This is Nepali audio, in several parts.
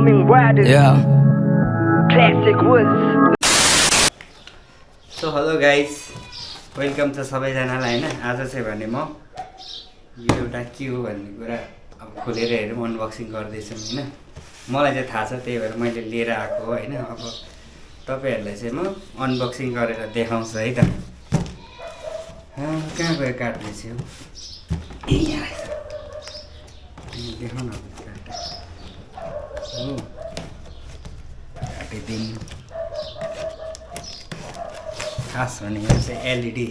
roaming riders. Yeah. Classic woods. So hello guys, welcome छ सबैजनालाई हैन। आज चाहिँ भने म यो एउटा के हो भन्ने कुरा अब खोलेर हेरौँ, अनबक्सिङ गर्दैछौँ हैन। मलाई चाहिँ थाहा छ, त्यही भएर मैले लिएर आएको हो हैन। अब तपाईहरुलाई चाहिँ म अनबक्सिङ गरेर देखाउँछु है त। कहाँ गयो काट्ने चाहिँ हो? ए यहाँ रहेछ। देखाउन अब काट। हो काटिदिउँ। खास भने यो चाहिँ एलइडी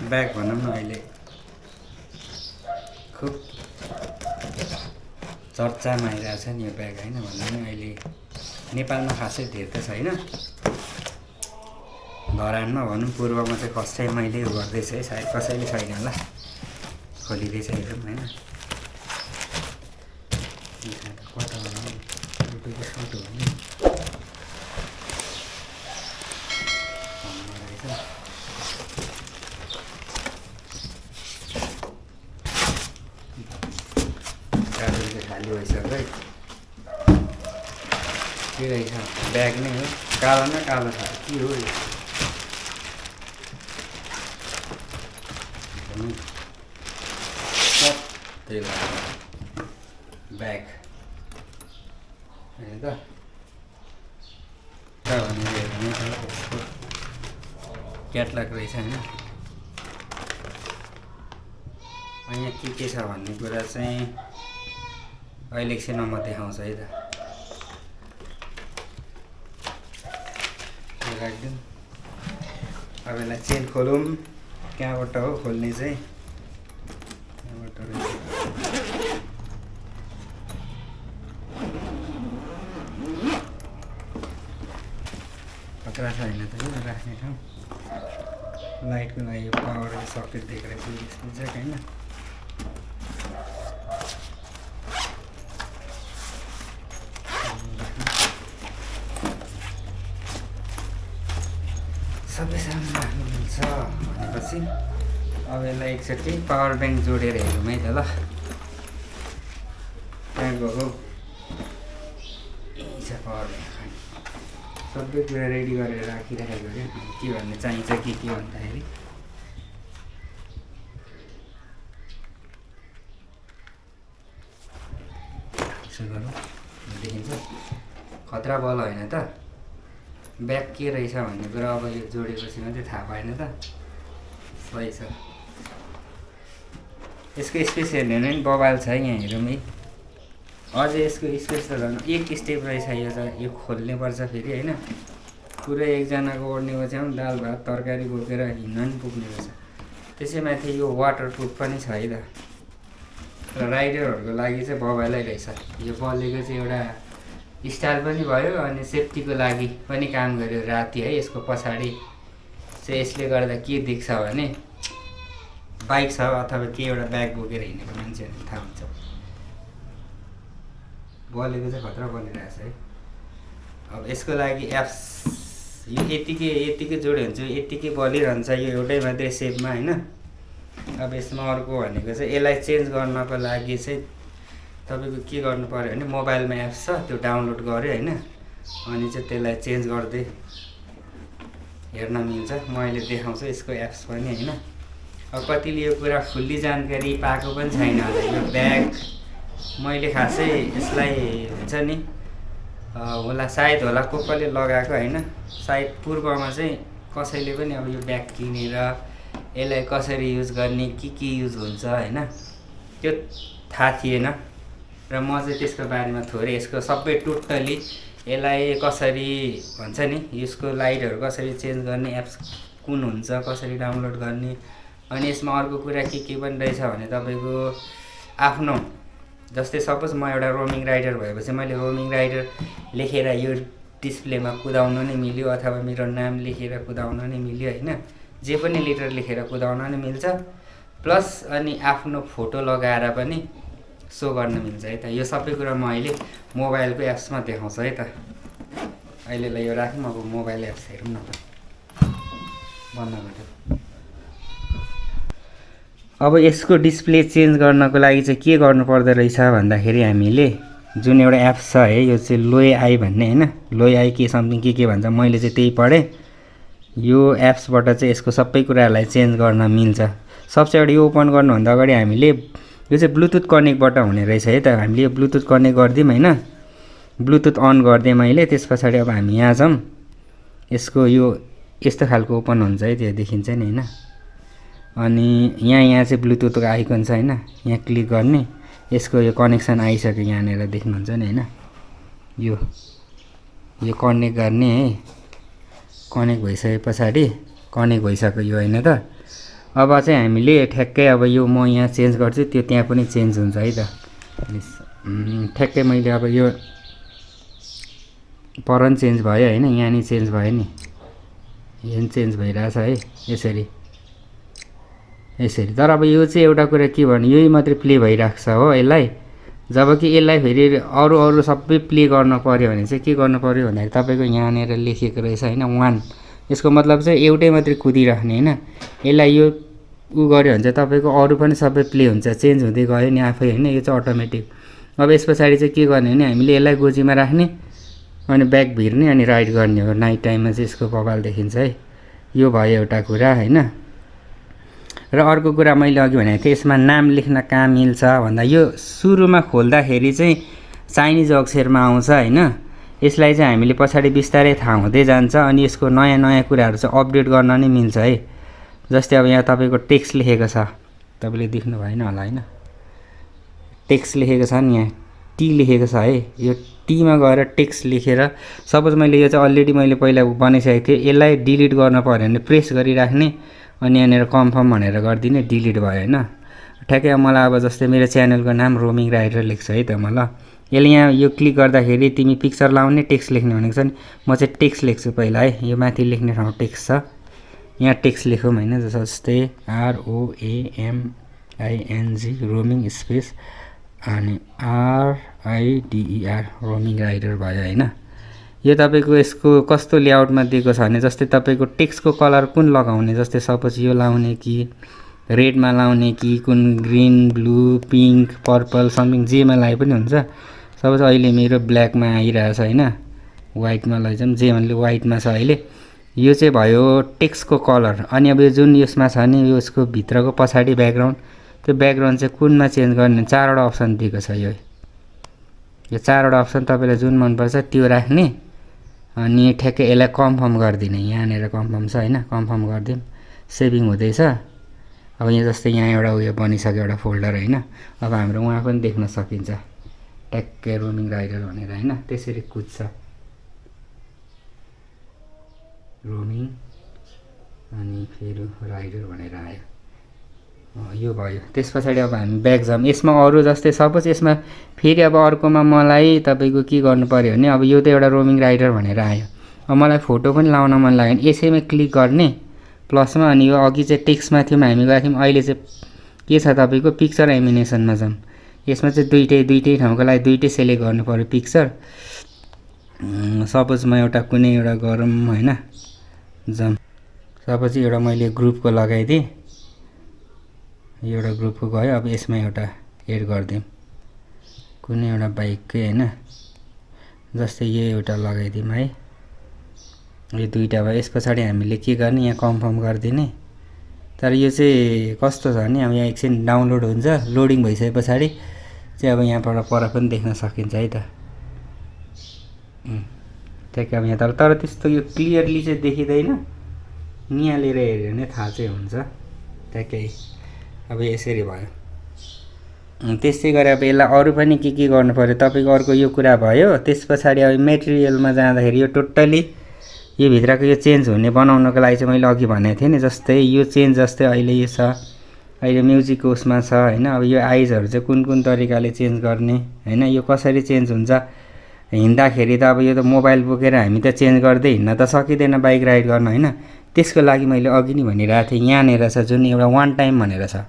ब्याग भनौँ न, अहिले खुब चर्चामा आइरहेको छ नि यो ब्याग हैन। भन्दा पनि अहिले नेपालमा खासै धेर त छैन, धरानमा भनौँ पूर्वमा चाहिँ फर्स्ट टाइम मैले यो गर्दैछु है। सायद कसैले छैन होला, खोलिँदैछ हेरौँ हैन। कता बनाउँ रुपैयाँको सर्ट हो नि खाली भइसक्यो है। के रहेछ ब्याग नै हो, कालो न कालो छ के हो यो? त्यही ब्याग हेर्नु त कहाँ भनेर हेर्नु छ। क्याटलग रहेछ हैन। यहाँ के छ भन्ने कुरा चाहिँ अहिले एकछिनमा म देखाउँछु है त। राखिदिउँ। अब यसलाई चेन खोलौँ। कहाँबाट हो खोल्ने चाहिँ? यहाँबाट रहेछ। खतरा छ होइन त यो राख्ने ठाउँ? लाइटको लागि यो पावर सकेट दिएको रहेछ यसको चाहिँ होइन। सबै सामान राख्नु मिल्छ भनेपछि अब यसलाई एकचोटि पावर ब्याङ्क जोडेर हेरौँ है त ल। कहाँ गएको? यही छ पावर ब्याङ्क। सबै कुरा रेडी गरेर राखिराखेको क्या, के भन्ने चाहिन्छ के भन्दाखेरि। यसो गरौँ, देखिन्छ खतरा बल होइन त। ब्याग के रहेछ भन्ने कुरा अब यो जोडेपछि मात्रै थाहा पाएन त। सही छ। यसको स्पेस हेर्ने भने पनि बबाल छ यहाँ हेरौँ है। अझै यसको स्पेस त झन् एक स्टेप रहेछ यो त। यो खोल्ने पर्छ फेरि होइन। पुरै एकजनाको ओढ्ने ओछ्याउँ दाल भात तरकारी बोकेर हिँड्न पनि पुग्ने रहेछ। त्यसैमाथि यो वाटरप्रुफ पनि छ है त। र राइडरहरूको लागि चाहिँ बबालै रहेछ। यो बलेको चाहिँ एउटा स्टाइल पनि भयो अनि सेफ्टीको लागि पनि काम गर्यो राति है। यसको पछाडि चाहिँ यसले गर्दा के देख्छ भने बाइक छ अथवा के एउटा ब्याग बोकेर हिँडेको मान्छेहरूले थाहा हुन्छ। बलेको चाहिँ खतरा बलिरहेछ है। अब यसको लागि एप्स यो यतिकै जोड्यो भने चाहिँ यतिकै बलिरहन्छ यो एउटै मात्रै सेपमा होइन। अब यसमा अर्को भनेको चाहिँ यसलाई चेन्ज गर्नको लागि चाहिँ तपाईँको के गर्नु पऱ्यो भने मोबाइलमा एप्स छ त्यो डाउनलोड गऱ्यो होइन। अनि चाहिँ त्यसलाई चेन्ज गर्दै हेर्न मिल्छ। म अहिले देखाउँछु यसको एप्स पनि होइन। अब कतिले यो कुरा फुल्ली जानकारी पाएको पनि छैन होला। यो ब्याग मैले खासै यसलाई हुन्छ नि होला सायद होला को कसले लगाएको होइन। सायद पूर्वमा चाहिँ कसैले पनि अब यो ब्याग किनेर यसलाई कसरी युज गर्ने के युज हुन्छ होइन त्यो थाहा थिएन। र म चाहिँ त्यसको बारेमा थोरै यसको सबै टोटली यसलाई कसरी भन्छ नि यसको लाइटहरू कसरी चेन्ज गर्ने, एप्स कुन हुन्छ, कसरी डाउनलोड गर्ने। अनि यसमा अर्को कुरा के पनि रहेछ भने तपाईँको आफ्नो जस्तै सपोज म एउटा रोमिङ राइडर भएपछि मैले रोमिङ राइडर लेखेर यो डिस्प्लेमा कुदाउन नै मिल्यो अथवा मेरो नाम लेखेर कुदाउन नै मिल्यो होइन। जे पनि लिटर लेखेर कुदाउन नै मिल्छ। प्लस अनि आफ्नो फोटो लगाएर पनि सो गर्न मिल्छ है त। यो सबै कुरा म अहिले मोबाइलको एप्समा देखाउँछु है त। अहिलेलाई यो राखौँ। अब मोबाइल एप्स हेरौँ न त। बन्द गर्छु। अब यसको डिस्प्ले चेन्ज गर्नको लागि चाहिँ के गर्नु पर्दो रहेछ भन्दाखेरि हामीले जुन एउटा एप्स छ है यो चाहिँ लोए आई भन्ने हैन लोए आई के समथिङ के भन्छ मैले चाहिँ त्यही पढेँ यो एप्सबाट चाहिँ यसको सबै कुराहरूलाई चेन्ज गर्न मिल्छ सबसे अगाडि यो ओपन गर्नुभन्दा अगाडि हामीले यो चाहिँ ब्लुटुथ कनेक्टबाट हुने रहेछ है त हामीले यो ब्लुटुथ कनेक्ट गरिदिउँ हैन ब्लुटुथ अन गरिदिएँ मैले त्यस पछाडि अब हामी यहाँ जाउँ यसको यो यस्तो खालको ओपन हुन्छ है त्यो देखिन्छ नि हैन अनि यहाँ चाहिँ ब्लुटुथको आइकन छ हैन यहाँ क्लिक गर्ने यसको यो कनेक्सन आइसक्यो यहाँनिर देख्नुहुन्छ नि हैन यो कनेक्ट गर्ने है कनेक्ट भइसके पछाडि कनेक्ट भइसक्यो यो हैन त अब चाहिँ हामीले ठ्याक्कै अब यो म यहाँ चेन्ज गर्छु त्यो त्यहाँ पनि चेन्ज हुन्छ है त ठ्याक्कै मैले अब यो परन चेन्ज भयो हैन यहाँ नि चेन्ज भयो नि यहाँ चेन्ज भइरहेछ है यसरी तर अब यो चाहिँ एउटा कुरा के भने यही मात्रै प्ले भइराख्छ हो यसलाई जबकि यसलाई फेरि अरू सबै प्ले गर्न पर्यो भने चाहिँ के गर्नु पर्यो भन्दाखेरि तपाईको यहाँनिर लेखेको रहेछ हैन 1 यसको मतलब चाहिँ एउटै मात्रै कुदिराख्ने हैन यसलाई यो उ गर्यो भने चाहिँ तपाईको अरू पनि सबै प्ले हुन्छ चेन्ज हुँदै गयो नि आफै हैन यो चाहिँ अटोमेटिक अब यस पछाडि चाहिँ के गर्ने भने हामीले यसलाई गोजीमा राख्ने अनि ब्याक भिर्ने अनि राइट गर्ने हो नाइट टाइममा चाहिँ यसको बबाल देखिन्छ है यो भयो एउटा कुरा हैन र अर्को कुरा मैले अघि भनेको थिएँ यसमा नाम लेख्न कहाँ मिल्छ भन्दा यो सुरुमा खोल्दाखेरि चाहिँ चाइनिज अक्षरमा आउँछ हैन यसलाई चाहिँ हामीले पछाडि बिस्तारै थाहा हुँदै जान्छ अनि यसको नयाँ कुराहरू चाहिँ अपडेट गर्न नै मिल्छ है जस्तै अब यहाँ तपाईको टेक्स्ट लेखेको छ तपाईले देख्नु भएन होला हैन टेक्स्ट लेखेको छ नि यहाँ टी लेखेको छ है यो टीमा गएर टेक्स्ट लेखेर सपोज मैले यो चाहिँ अलरेडी मैले पहिला बनाइसकेको थिएँ यसलाई डिलिट गर्न पर्यो भने प्रेस गरिराख्ने अनि यहाँनिर कन्फर्म भनेर गरिदिने डिलिट भयो हैन ठ्याक्कै मलाई अब जस्तै मेरो च्यानलको नाम रोमिङ राइडर लेख्छ है त मलाई यसले यहाँ यो क्लिक गर्दाखेरि तिमी पिक्चर लाउने टेक्स्ट लेख्ने भनेको छ नि म चाहिँ टेक्स्ट लेख्छु पहिला है यो माथि लेख्ने ठाउँ टेक्स्ट छ यहाँ टेक्स्ट लेखौँ हैन जस्तै ROAMING रोमिङ स्पेस अनि RIDER रोमिङ राइडर भयो हैन यो तपाईको यसको कस्तो लेआउटमा दिएको छ भने जस्तै तपाईको टेक्स्टको कलर कुन लगाउने जस्तै सपोज यो लाउने कि रेडमा लाउने कि कुन green blue pink purple something जेमा लाए पनि हुन्छ सपोज अहिले मेरो ब्ल्याकमा आइरहेछ हैन व्हाइटमा लैजाम जेमाले व्हाइटमा छ अहिले यो चाहिँ भयो टेक्स्टको कलर अनि अब यो जुन यसमा छ नि यसको भित्रको पछाडी ब्याकग्राउन्ड त्यो ब्याकग्राउन्ड चाहिँ कुनमा चेन्ज गर्ने चारवटा अप्सन दिएको छ यो चारवटा अप्सन तपाईलाई जुन मन पर्छ त्यो राख्ने अनि ठ्याक्कै यसलाई कन्फर्म गरिदिने यहाँनिर कन्फर्म छ हैन कन्फर्म गरिदिम सेभिङ हुँदैछ अब यहाँ जस्तै यहाँ एउटा उयो बनिसक्यो एउटा फोल्डर हैन अब हाम्रो उहाँ पनि देख्न सकिन्छ ट्याक्कै रोमिङ राइडर भनेर हैन त्यसरी कुद्छ रोमिङ अनि फेरि राइडर भनेर आयो यो भयो त्यस पछाडि अब हामी ब्याक जाम यसमा अरु जस्तै सपोज यसमा फेरि अब अर्कोमा मलाई तपाईको के गर्नु पर्यो भने अब यो त एउटा रोमिङ राइडर भनेर आयो अब मलाई फोटो पनि लाउन मन लाग्यो भने यसैमा क्लिक गर्ने प्लसमा अनि यो अघि चाहिँ टेक्स्टमा थियौं हामी गएको थियौं अहिले चाहिँ के छ तपाईको पिक्चर एनिमेसनमा जाम यसमा चाहिँ दुईटै ठाउँको लागि दुईटै सिलेक्ट गर्नु पर्यो पिक्चर सपोज म एउटा कुनै एउटा गरम हैन जाम सपोज एउटा मैले ग्रुपको लगाइदिए एउटा ग्रुपको गयो अब यसमा एउटा एड गर्दिम कुनै एउटा बाइककै हैन जस्तै यो एउटा लगाइदिम है यो दुईटा भयो यस पछाडी हामीले के गर्ने यहाँ कन्फर्म गर्दिने तर यो चाहिँ कस्तो छ भने अब यहाँ एकछिन डाउनलोड हुन्छ लोडिङ भइसके पछाडी चाहिँ अब यहाँबाट पर पनि देख्न सकिन्छ है त ठ्याक्कै अब यहाँ तर त्यस्तो यो क्लियरली चाहिँ देखिदैन नियालेर हेर्यो भने थाहा चाहिँ हुन्छ ठ्याक्कै अब यसरी भयो त्यस्तै गरे अब यसलाई अरु पनि के गर्नु पर्यो तपाईको अर्को यो कुरा भयो त्यसपछि अब मेटेरियलमा जाँदाखेरि यो टोटली यो भित्रको यो चेन्ज हुने बनाउनको लागि चाहिँ मैले अघि भनेको थिएँ नि जस्तै यो चेन्ज जस्तै अहिले यो छ अहिले म्युजिक उसमा छ हैन अब यो आइजहरु चाहिँ कुन तरिकाले चेन्ज गर्ने हैन यो कसरी चेन्ज हुन्छ हिँड्दाखेरि त अब यो त मोबाइल बोकेर हामी त चेन्ज गर्दै हिँड्न त सकिदैन बाइक राइड गर्न हैन त्यसको लागि मैले अघि नै भनिरहेको थिएँ यहाँनेर छ जुन एउटा वान टाइम भनेर छ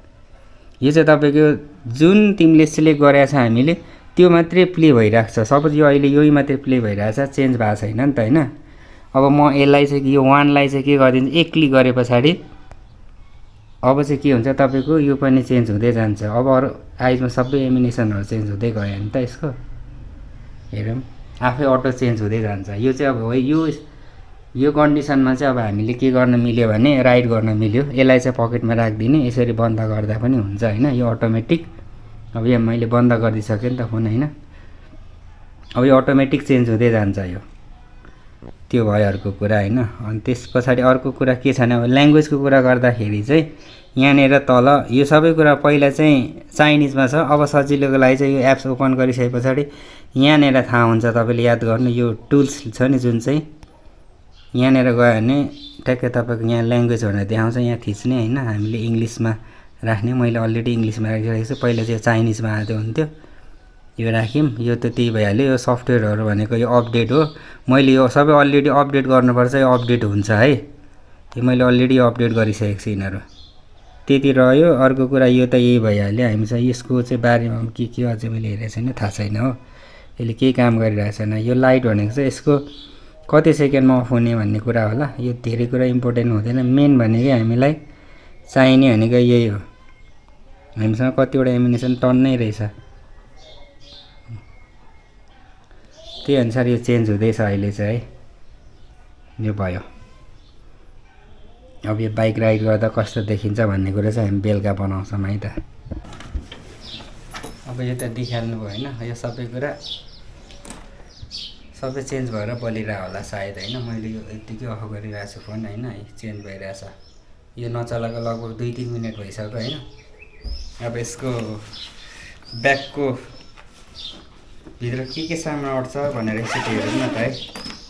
यो चाहिँ तपाईको जुन तिमीले सिलेक्ट गरेको छ हामीले त्यो मात्रै प्ले भइराख्छ सपोज यो अहिले योही मात्रै प्ले भइरहेछ चेन्ज भएको छैन नि त हैन अब म यसलाई चाहिँ यो वानलाई चाहिँ के गर्दिन्छु एक क्लिक गरे पछाडी अब चाहिँ के हुन्छ तपाईको यो पनि चेन्ज हुँदै जान्छ अब अरु आइजमा सबै एनिमेसनहरु चेन्ज हुँदै गयो नि त यसको हेरौँ आफै अटो चेन्ज हुँदै जान्छ। यो चाहिँ अब यो कन्डिसनमा चाहिँ अब हामीले के गर्न मिल्यो भने राइड गर्न मिल्यो। यसलाई चाहिँ पकेटमा राखिदिने, यसरी बन्द गर्दा पनि हुन्छ होइन, यो अटोमेटिक। अब यहाँ मैले बन्द गरिदिइसकेँ नि त फोन होइन। अब यो अटोमेटिक चेन्ज हुँदै जान्छ यो, त्यो भयो अर्को कुरा होइन। अनि त्यस पछाडि अर्को कुरा के छ भने अब ल्याङ्ग्वेजको कुरा गर्दाखेरि चाहिँ यहाँनिर तल यो सबै कुरा पहिला चाहिँ चाइनिजमा छ। अब सजिलोको लागि चाहिँ यो एप्स ओपन गरिसके पछाडि यहाँनिर थाहा हुन्छ तपाईँले याद गर्नु, यो टुल्स छ नि जुन चाहिँ यहाँनिर गयो भने ट्याक्कै तपाईँको यहाँ ल्याङ्ग्वेज भनेर देखाउँछ, यहाँ थिच्ने होइन। हामीले इङ्ग्लिसमा राख्ने, मैले अलरेडी इङ्ग्लिसमा राखिरहेको छु। पहिला चाहिँ चाइनिजमा आएको हुन्थ्यो, यो राख्यौँ। यो त त्यही भइहाल्यो, यो सफ्टवेयरहरू भनेको यो अपडेट हो। मैले यो सबै अलरेडी अपडेट गर्नुपर्छ, यो अपडेट हुन्छ है। यो मैले अलरेडी अपडेट गरिसकेको छु यिनीहरू, त्यति रह्यो। अर्को कुरा यो त यही भइहाल्यो। हामीसँग यसको चाहिँ बारेमा के अझै मैले हेरेको छैन, थाहा छैन हो, यसले केही काम गरिरहेको छैन। यो लाइट भनेको चाहिँ यसको कति सेकेन्डमा अफ हुने भन्ने कुरा होला। यो धेरै कुरा इम्पोर्टेन्ट हुँदैन, मेन भनेकै हामीलाई चाहिने भनेको यही हो। हामीसँग कतिवटा एनिमेसन टन्नै रहेछ, त्यही अनुसार यो चेन्ज हुँदैछ अहिले चाहिँ है। यो भयो। अब यो बाइक राइड गर्दा कस्तो देखिन्छ भन्ने कुरा चाहिँ हामी बेलुका बनाउँछौँ है त। अब यो त देखिहाल्नु भयो होइन, यो सबै कुरा सबै चेन्ज भएर बलिरहेको होला सायद होइन। मैले यो यत्तिकै अफ गरिरहेको छु फोन होइन, चेन्ज भइरहेछ। यो नचलाएको लगभग 2-3 मिनट भइसक्यो होइन। अब यसको ब्याकको भित्र के सामान अट्छ भनेर एकचोटि हेरौँ न त है,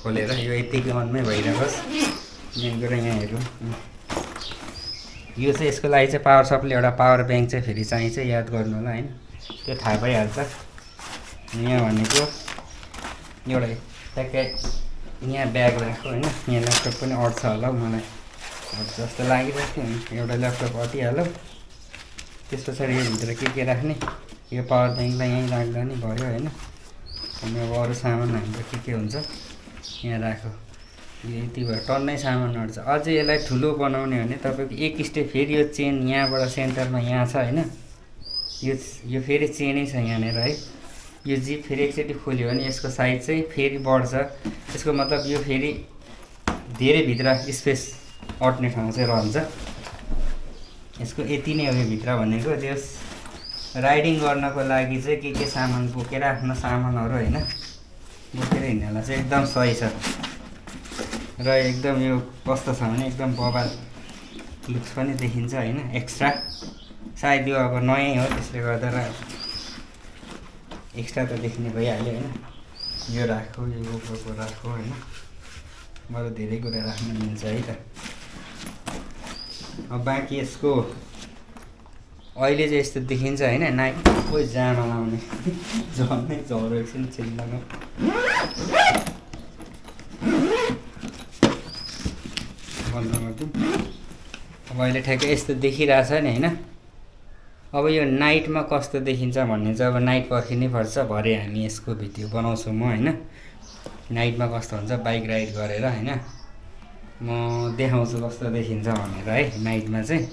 खोलेर। यो यत्तिकै अनमै भइरहेकोस्, मेन कुरा यहाँ हेरौँ। यो चाहिँ यसको लागि चाहिँ पावर सप्लाई, एउटा पावर ब्याङ्क चाहिँ फेरि चाहिन्छ, याद गर्नु होला होइन, त्यो थाहा भइहाल्छ। यहाँ भनेको एउटा ट्याक्कै यहाँ ब्याग राख्यो होइन, यहाँ ल्यापटप पनि अट्छ होला हौ, मलाई अट्छ जस्तो लागिरहेको थियो। एउटा ल्यापटप अटिहाल्यो, त्यस पछाडि यो भित्र के राख्ने, यो पावर ब्याङ्कलाई यहीँ राख्दा नि भयो होइन। अनि अब अरू सामान हाम्रो के हुन्छ यहाँ राख्यो, यति भयो, टन्नै सामान अट्छ। अझै यसलाई ठुलो बनाउने भने तपाईँको एक स्टेप फेरि यो चेन यहाँबाट सेन्टरमा यहाँ छ होइन, यो फेरि चेनै छ यहाँनिर है। यो जिप फेरि एकचोटि खोल्यो भने यसको साइज चाहिँ फेरि बढ्छ। यसको मतलब यो फेरि धेरै भित्र स्पेस अट्ने ठाउँ चाहिँ रहन्छ। यसको यति नै हो यो भित्र भनेको। त्यस राइडिङ गर्नको लागि चाहिँ के सामान बोकेर आफ्नो सामानहरू होइन बोकेर हिँड्नलाई चाहिँ एकदम सही छ। र एकदम यो कस्तो छ भने एकदम बबाल लुक्स पनि देखिन्छ होइन, एक्स्ट्रा। सायद यो अब नयाँ हो त्यसले गर्दा र एक्स्ट्रा त देखिने भइहाल्यो होइन। यो राखो, यो गोप्रोको राखो होइन, बरु धेरै कुरा राख्न मिल्छ है त। अब बाँकी यसको अहिले चाहिँ यस्तो देखिन्छ होइन, नाइट कोही जामा लाउने झर्नै झरो एकछिन चिल्लामा। बन्द गरिदिउँ। अब अहिले ठ्याक्कै यस्तो देखिरहेछ नि होइन। अब यो नाइटमा कस्तो देखिन्छ भन्ने चाहिँ अब नाइट पर्खिनै पर्छ। भरे हामी यसको भिडियो बनाउँछु म होइन, नाइटमा कस्तो हुन्छ बाइक राइड गरेर होइन, म देखाउँछु कस्तो देखिन्छ भनेर है नाइटमा चाहिँ।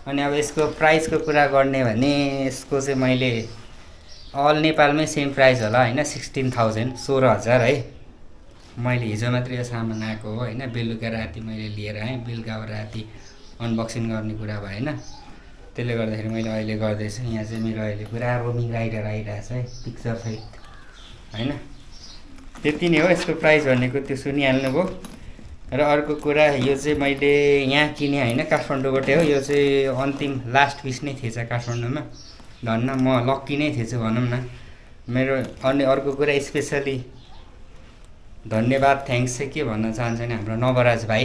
अनि अब यसको प्राइसको कुरा गर्ने भने यसको चाहिँ मैले अल नेपालमै सेम प्राइस होला होइन, 16,000 16,000 है। मैले हिजो मात्रै यो सामान आएको हो होइन, बेलुका राति मैले लिएर आएँ। बेलुका राति अनबक्सिङ गर्ने कुरा भएन, त्यसले गर्दाखेरि मैले अहिले गर्दैछु। यहाँ चाहिँ मेरो अहिले पुरा रोमिङ राइडर आइरहेछ है, पिक्चर सहित होइन। त्यति नै हो यसको प्राइस भनेको, त्यो सुनिहाल्नुभयो। र अर्को कुरा यो चाहिँ मैले यहाँ किने होइन, काठमाडौँबाटै हो। यो चाहिँ अन्तिम लास्ट पिस नै थिएछ काठमाडौँमा, धन्न म लक्की नै थिएछु भनौँ न। मेरो अनि अर्को कुरा स्पेसली धन्यवाद थ्याङ्क्स चाहिँ के भन्न चाहन्छु भने हाम्रो नवराज भाइ,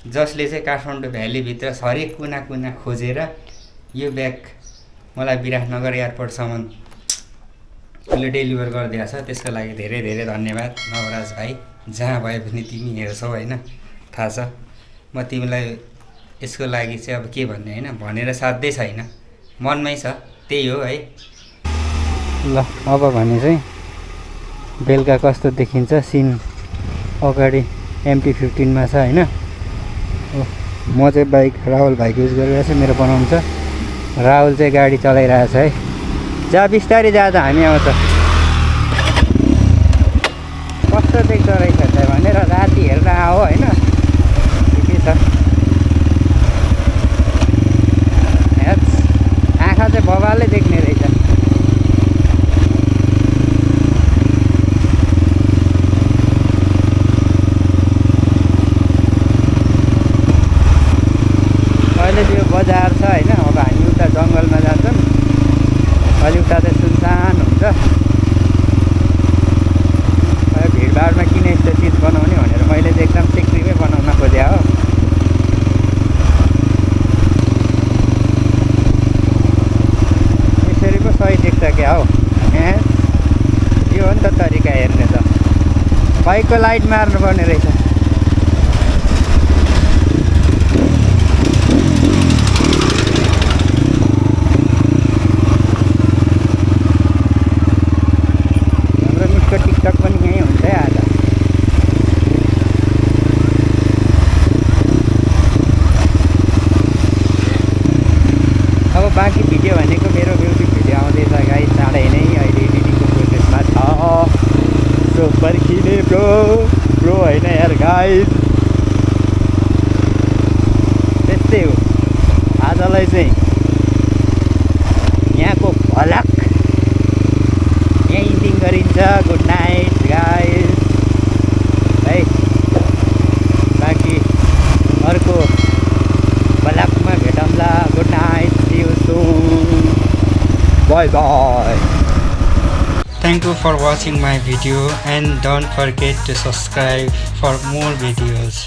जसले चाहिँ काठमाडौँ भ्यालीभित्र हरेक कुना कुना खोजेर यो ब्याग मलाई विराटनगर एयरपोर्टसम्म उसले डेलिभर गरिदिएको छ। त्यसको लागि धेरै धेरै धन्यवाद नवराज भाइ। जहाँ भए पनि तिमी हेर्छौ होइन, थाहा छ। म तिमीलाई यसको लागि चाहिँ अब के भन्ने होइन, भनेर साध्यै छैन, मनमै छ, त्यही हो है। ल अब भने चाहिँ बेलुका कस्तो देखिन्छ सिन। अगाडि MT-15 मा छ होइन। म चाहिँ बाइक राहुल भाइको युज गरिरहेको छु, मेरो बनाउनु छ। राहुल चाहिँ गाडी चलाइरहेछ है। जा बिस्तारै जाँदा हामी आउँछ। कस्तो देख्दो रहेछ त भनेर राति हेरेर आऊ होइन ठिकै छ आँखा चाहिँ बबाले देख्ने रहेछ अहिले त्यो बजार छ होइन अब हामी उता जङ्गलमा जान्छौँ अहिले उता चाहिँ सुनसान हुन्छ भिडभाडमा किन यस्तो चिज बनाउने भनेर मैले चाहिँ एकदम सिक्रीमै बनाउन खोजेँ हो यसरी पो सही देख्छ क्या हौ यो हो नि त तरिका हेर्ने त बाइकको लाइट मार्नुपर्ने रहेछ टिकटक पनि यहीँ हुन्छ है आज अब बाँकी भिडियो भनेको मेरो म्युजिक भिडियो आउँदैछ गाइस चाँडै नै अहिले एडिटिङको प्रोसेसमा छ सो पर्खिने ब्रो होइन यार गाइस त्यस्तै हो आजलाई चाहिँ यहाँको भलक यहीँ इन्डिङ गरिन्छ गुड नाइट गाइस है बाँकी अर्को भलकमा भेटौँला good night see you soon bye bye Thank you for watching my video and don't forget to subscribe for more videos.